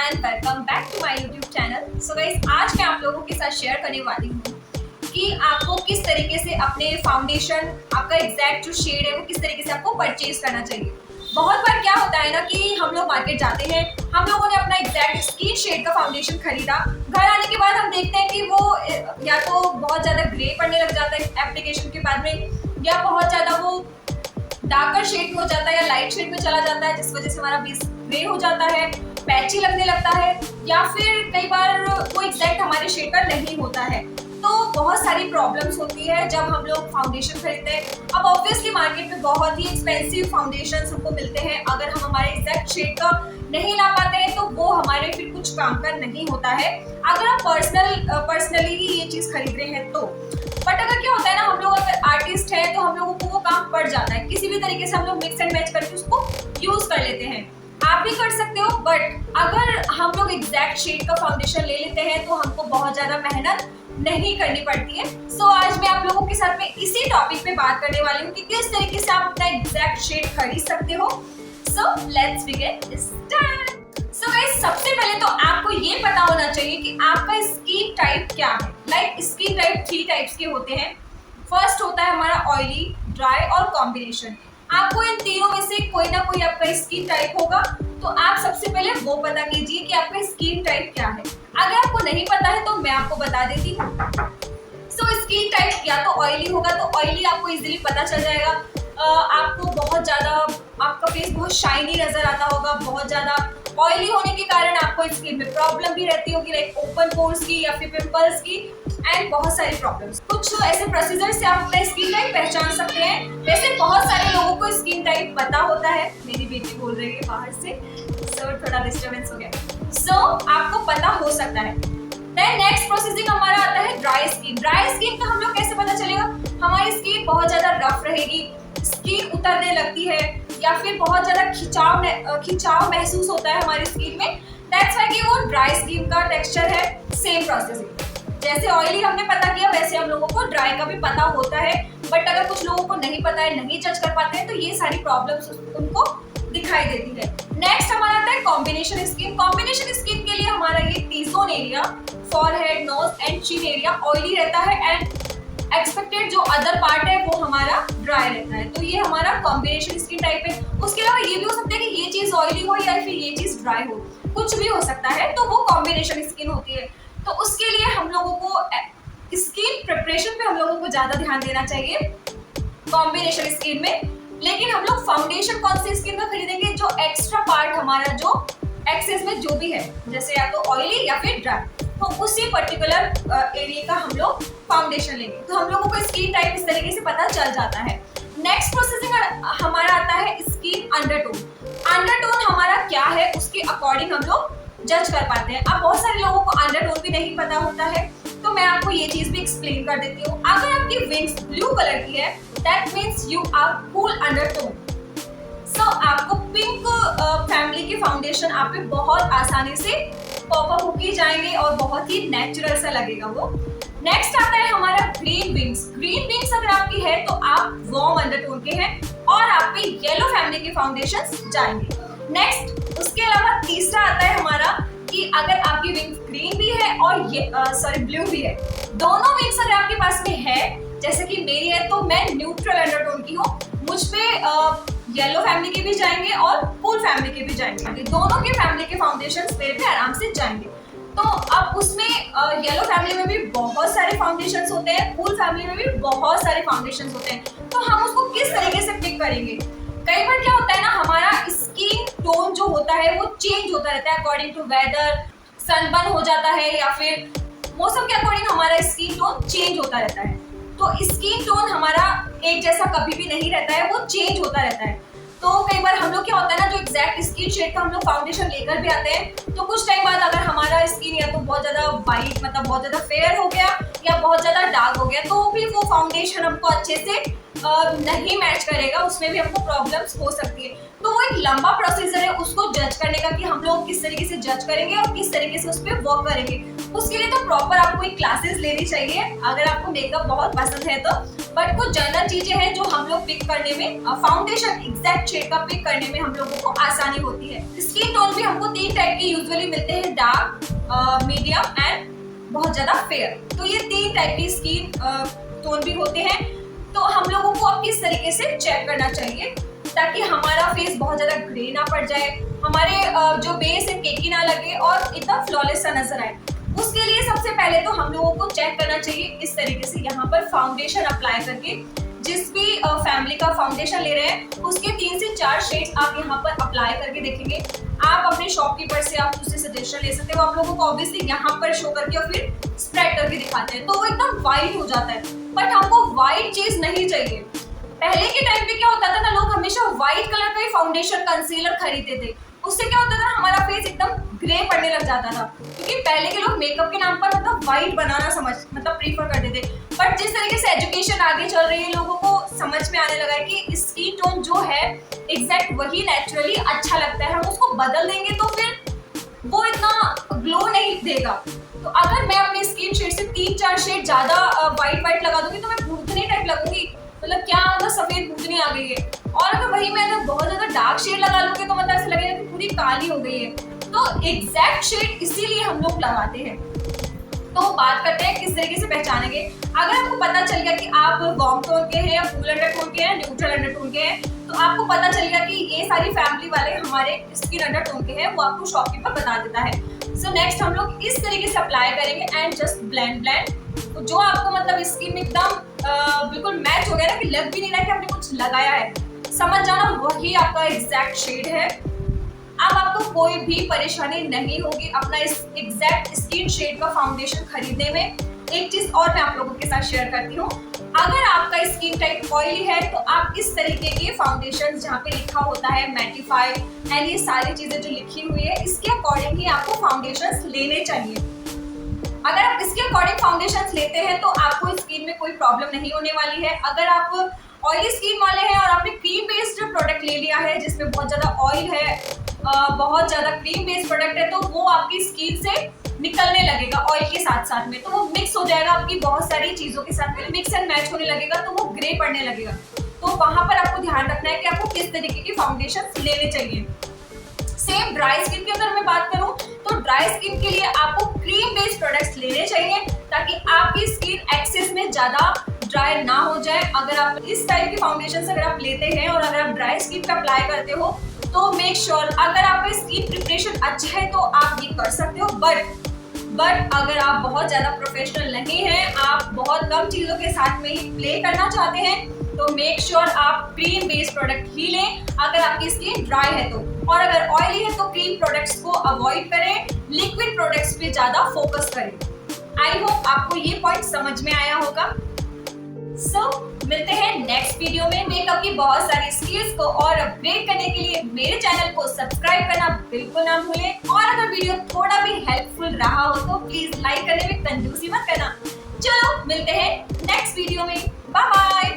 And welcome back to my YouTube channel. So guys, आज मैं आप लोगों के साथ शेयर करने वाली हूँ कि आपको किस तरीके से अपने फाउंडेशन, आपका एग्जैक्ट जो शेड है वो किस तरीके से आपको परचेज करना चाहिए। बहुत बार क्या होता है ना कि हम लोग मार्केट जाते हैं, हम लोगों ने अपना एग्जैक्ट स्किन शेड का फाउंडेशन खरीदा, घर आने के बाद हम देखते हैं कि वो या तो बहुत ज़्यादा ग्रे पड़ने लग जाता है एप्लीकेशन के बाद में, या बहुत ज़्यादा वो डार्कर शेड में हो जाता है या लाइट शेड में चला जाता है, जिस वजह से हमारा बेस ग्रे हो जाता है, पैची लगने लगता है, या फिर कई बार वो एग्जैक्ट हमारे शेड का नहीं होता है। तो बहुत सारी प्रॉब्लम्स होती है जब हम लोग फाउंडेशन खरीदते हैं। अब ऑब्वियसली मार्केट में बहुत ही एक्सपेंसिव फाउंडेशन हमको मिलते हैं, अगर हम हमारे एग्जैक्ट शेड का नहीं ला पाते हैं तो वो हमारे फिर कुछ काम का नहीं होता है, अगर आप पर्सनली ही ये चीज़ खरीद रहे हैं तो। बट अगर क्या होता है ना, हम लोग अगर आर्टिस्ट है तो हम लोगों को वो काम पड़ जाता है, किसी भी तरीके से हम लोग मिक्स एंड मैच करके उसको यूज कर लेते हैं। आप भी कर सकते हो, बट अगर हम लोग एग्जैक्ट शेड का फाउंडेशन ले लेते हैं तो हमको बहुत ज्यादा मेहनत नहीं करनी पड़ती है। सो आज मैं आप लोगों के साथ में इसी टॉपिक पे बात करने वाली हूँ कि किस तरीके से आप अपना एग्जैक्ट शेड खरीद सकते हो। So let's begin start. So guys, सबसे पहले तो आपको ये पता होना चाहिए कि आपका स्किन टाइप क्या है। लाइक स्किन टाइप 3 टाइप्स के होते हैं। फर्स्ट होता है हमारा ऑयली, ड्राई और कॉम्बिनेशन। आपको इन तीनों में से कोई ना कोई आपका स्किन टाइप होगा, तो आप सबसे पहले वो पता कीजिए कि आपका स्किन टाइप क्या है। अगर आपको नहीं पता है तो मैं आपको बता देती हूँ। सो स्किन टाइप या तो ऑयली होगा, तो ऑयली आपको इजीली पता चल जाएगा। आपको बहुत ज़्यादा, आपका फेस बहुत शाइनी नजर आता होगा। बहुत ज़्यादा ऑयली होने के कारण आपको स्किन में प्रॉब्लम भी रहती होगी, लाइक ओपन पोर्स की या फिर पिंपल्स की, एंड बहुत सारी प्रॉब्लम्स। कुछ ऐसे प्रोसीजर से आप अपना स्किन टाइप पहचान सकते हैं। वैसे बहुत सारे लोगों को स्किन टाइप पता होता है। मेरी बेटी बोल रही है बाहर से, सो थोड़ा डिस्टर्बेंस हो गया। सो आपको पता हो सकता है। देन नेक्स्ट प्रोसेसिंग हमारा आता है ड्राई स्किन। ड्राई स्किन का हम लोग कैसे पता चलेगा? हमारी स्किन बहुत ज्यादा रफ रहेगी, स्किन उतरने लगती है, या फिर बहुत ज्यादा खिंचाव महसूस होता है हमारी स्किन में। दैट्स व्हाई कि वो ड्राई स्किन का टेक्सचर है। सेम प्रोसेसिंग, जैसे ऑयली हमने पता किया वैसे हम लोगों को ड्राई का भी पता होता है। बट अगर कुछ लोगों को नहीं पता है, नहीं जज कर पाते हैं, तो ये सारी प्रॉब्लम्स उनको दिखाई देती है। नेक्स्ट हमारा आता है कॉम्बिनेशन स्किन। कॉम्बिनेशन स्किन के लिए हमारा ये T zone area, forehead, nose and chin area oily रहता है, एंड एक्सपेक्टेड जो अदर पार्ट है वो हमारा ड्राई रहता है। तो ये हमारा कॉम्बिनेशन स्किन टाइप है। उसके अलावा ये भी हो सकता है कि ये चीज ऑयली हो या फिर ये चीज ड्राई हो, कुछ भी हो सकता है, तो वो कॉम्बिनेशन स्किन होती है। तो उसके लिए हम लोगों को स्किन प्रिपरेशन पे हम लोगों को ज्यादा ध्यान देना चाहिए कॉम्बिनेशन स्किन में। लेकिन हम लोग फाउंडेशन कौन सी स्किन का खरीदेंगे? जो एक्स्ट्रा पार्ट हमारा जो एक्सेस में जो भी है, जैसे या तो ऑयली या फिर ड्राई, तो उसी पर्टिकुलर एरिया का हम लोग फाउंडेशन लेंगे। तो हम लोगों को स्किन टाइप इस तरीके से पता चल जाता है। नेक्स्ट प्रोसेसिंग हमारा आता है स्किन अंडरटोन। अंडरटोन हमारा क्या है, उसके अकॉर्डिंग हम लोग जज कर पाते हैं। अब बहुत सारे लोगों को अंडरटोन भी नहीं पता होता है, तो मैं आपको ये चीज भी एक्सप्लेन कर देती हूँ। अगर आपकी विंग्स ब्लू कलर की है, that means you are cool undertone. So आपको पिंक फैमिली के फाउंडेशन आप पे बहुत आसानी से पॉपअप होके जाएंगे और बहुत ही नेचुरल सा लगेगा वो। नेक्स्ट आता है हमारा ग्रीन विंग्स। ग्रीन विंग्स अगर आपकी है तो आप वार्म अंडरटोन के हैं और आप पे येलो फैमिली के फाउंडेशंस जाएंगे। नेक्स्ट उसके अलावा तीसरा आता है हमारा कि अगर आपकी विंग्स ग्रीन भी है और ये ब्लू भी है, दोनों विंग्स अगर आपके पास में है, जैसे कि मेरी है, तो मैं न्यूट्रल अंडरटोन की हूँ, मुझ पे येलो फैमिली के भी जाएंगे और कूल फैमिली के भी जाएंगे। दोनों के फैमिली के फाउंडेशंस मेरे पे आराम से जाएंगे। तो अब उसमें येलो फैमिली में भी बहुत सारे फाउंडेशंस होते हैं, कूल फैमिली में भी बहुत सारे फाउंडेशंस होते हैं, तो हम उसको किस तरीके से पिक करेंगे? कई बार क्या होता है ना, हमारा स्किन टोन जो होता है वो चेंज होता रहता है अकॉर्डिंग टू वेदर। सनबर्न हो जाता है या फिर मौसम के अकॉर्डिंग हमारा स्किन टोन चेंज होता रहता है। तो स्किन टोन हमारा एक जैसा कभी भी नहीं रहता है, वो चेंज होता रहता है। तो कई बार हम लोग क्या होता है ना, जो एग्जैक्ट स्किन शेड का हम लोग फाउंडेशन लेकर भी आते हैं, तो कुछ टाइम बाद अगर हमारा स्किन या तो बहुत ज्यादा वाइट, मतलब बहुत ज्यादा फेयर हो गया, या बहुत ज्यादा डार्क हो गया, तो भी वो फाउंडेशन हमको अच्छे से नहीं मैच करेगा, उसमें भी हमको प्रॉब्लम्स हो सकती है। तो वो एक लंबा प्रोसीजर है उसको जज करने का, कि हम लोग किस तरीके से जज करेंगे और किस तरीके से उस पर वर्क करेंगे। उसके लिए तो प्रॉपर आपको एक क्लासेस लेनी चाहिए अगर आपको मेकअप बहुत पसंद है तो। बट कुछ जनरल चीजें हैं जो हम लोग पिक करने में, फाउंडेशन एग्जैक्ट शेड का पिक करने में हम लोगों को आसानी होती है। स्किन टोन भी हमको 3 टाइप के यूजुअली मिलते हैं, डार्क, मीडियम एंड बहुत ज्यादा फेयर। तो ये 3 टाइप की स्किन टोन भी होते हैं। तो हम लोगों को अब किस तरीके से चेक करना चाहिए ताकि हमारा फेस बहुत ज्यादा ग्रे ना पड़ जाए, हमारे जो बेस है केकी ना लगे और एकदम फ्लॉलेस सा नजर आए। उसके लिए सबसे पहले तो हम लोगों को चेक करना चाहिए इस तरीके से, यहाँ पर फाउंडेशन अप्लाई करके, जिस भी फैमिली का फाउंडेशन ले रहे हैं उसके 3 से 4 शेड्स आप यहाँ पर अप्लाई करके देखेंगे। आप अपने शॉपकीपर से आप उससे सजेशन ले सकते हो। आप लोगों को ऑब्वियसली यहाँ पर शो करके और फिर स्प्रेड करके दिखाते हैं तो वो एकदम वाइट हो जाता है, बट हमको वाइट चीज नहीं चाहिए। पहले के टाइम पे क्या होता था ना, लोग हमेशा व्हाइट कलर का ही फाउंडेशन कंसीलर खरीदते थे। उससे क्या होता था, हमारा फेस एकदम ग्रे पड़ने लग जाता था, क्योंकि पहले के लोग मेकअप के नाम पर मतलब व्हाइट बनाना प्रीफर करते थे। बट जिस तरीके से एजुकेशन आगे चल रही है, लोगों को समझ में आने लगा है कि स्किन टोन जो है एग्जैक्ट वही नेचुरली अच्छा लगता है। हम उसको बदल देंगे तो फिर वो इतना ग्लो नहीं देगा। तो अगर मैं अपनी स्किन शेड से 3-4 शेड ज्यादा व्हाइट लगा दूंगी तो मैं भूतनी टाइप लगूंगी, मतलब क्या मतलब सफेद भूतनी आ गई है। और अगर वही मैं अगर बहुत ज्यादा डार्क शेड लगा लूंगी तो मतलब ऐसा लगेगा कि पूरी काली हो गई है। तो एग्जैक्ट शेड इसीलिए हम लोग लगाते हैं। तो बात करते हैं किस तरीके से पहचानेंगे। अगर आपको पता चल गया कि आप वार्म टोन के हैं या कूल अंडरटोन के हैं, न्यूट्रल अंडरटोन के हैं, तो आपको पता चल गया कि ये सारी फैमिली वाले हमारे स्किन अंडरटोन के हैं, वो आपको शॉपकीपर बता देता है। सो नेक्स्ट हम लोग इस तरीके से अप्लाई करेंगे एंड जस्ट ब्लेंड। तो जो आपको मतलब स्किन में एकदम बिल्कुल मैच हो गया ना, कि लग भी नहीं रहा कि आपने कुछ लगाया है, समझ जाना वही आपका एग्जैक्ट शेड है। अब आपको कोई भी परेशानी नहीं होगी अपना इस एग्जैक्ट स्किन शेड का फाउंडेशन खरीदने में। एक चीज और मैं आप लोगों के साथ शेयर करती हूँ, अगर आपका स्किन टाइप ऑयली है तो आप इस तरीके के फाउंडेशन जहाँ पे लिखा होता है मैटिफाई एंड ये सारी चीजें जो लिखी हुई है, इसके अकॉर्डिंग ही आपको फाउंडेशन लेने चाहिए। अगर आप इसके अकॉर्डिंग फाउंडेशन लेते हैं तो आपको स्किन में कोई प्रॉब्लम नहीं होने वाली है। अगर आप ऑयली स्किन वाले हैं और आपने क्रीम बेस्ड प्रोडक्ट ले लिया है जिसमें बहुत ज्यादा ऑयल है, बहुत ज्यादा क्रीम बेस्ड प्रोडक्ट है, तो वो आपकी स्किन से निकलने लगेगा ऑयल के साथ साथ में, तो वो मिक्स हो जाएगा आपकी बहुत सारी चीजों के साथ में, मिक्स एंड मैच होने लगेगा, तो वो ग्रे पड़ने लगेगा। तो वहां पर आपको ध्यान रखना है कि आपको किस तरीके की फाउंडेशन लेने चाहिए। सेम ड्राई स्किन की अगर मैं बात करूं तो ड्राई स्किन के लिए आपको क्रीम बेस्ड प्रोडक्ट्स लेने चाहिए ताकि आपकी स्किन एक्सेस में ज्यादा ड्राई ना हो जाए। अगर आप इस टाइप की फाउंडेशन अगर आप लेते हैं और अगर आप ड्राई स्किन पे अप्लाई करते हो तो मेक श्योर अगर आपका स्किन प्रिपरेशन अच्छा है तो आप ये कर सकते हो, बट अगर आप बहुत ज्यादा प्रोफेशनल नहीं हैं, आप बहुत कम चीजों के साथ में ही प्ले करना चाहते हैं, तो मेक श्योर आप क्रीम बेस्ड प्रोडक्ट ही लें अगर आपकी स्किन ड्राई है तो। और अगर ऑयली है तो क्रीम प्रोडक्ट्स को अवॉइड करें, लिक्विड प्रोडक्ट्स पे ज्यादा फोकस करें। आई होप आपको ये पॉइंट समझ में आया होगा। सो मिलते हैं नेक्स्ट वीडियो में। मेकअप की बहुत सारी स्किल्स को और अपग्रेड करने के लिए मेरे चैनल को सब्सक्राइब करना बिल्कुल ना भूलें। और अगर वीडियो थोड़ा भी हेल्पफुल रहा हो तो प्लीज लाइक करने में कंजूसी मत करना। चलो मिलते हैं नेक्स्ट वीडियो में, बाय बाय।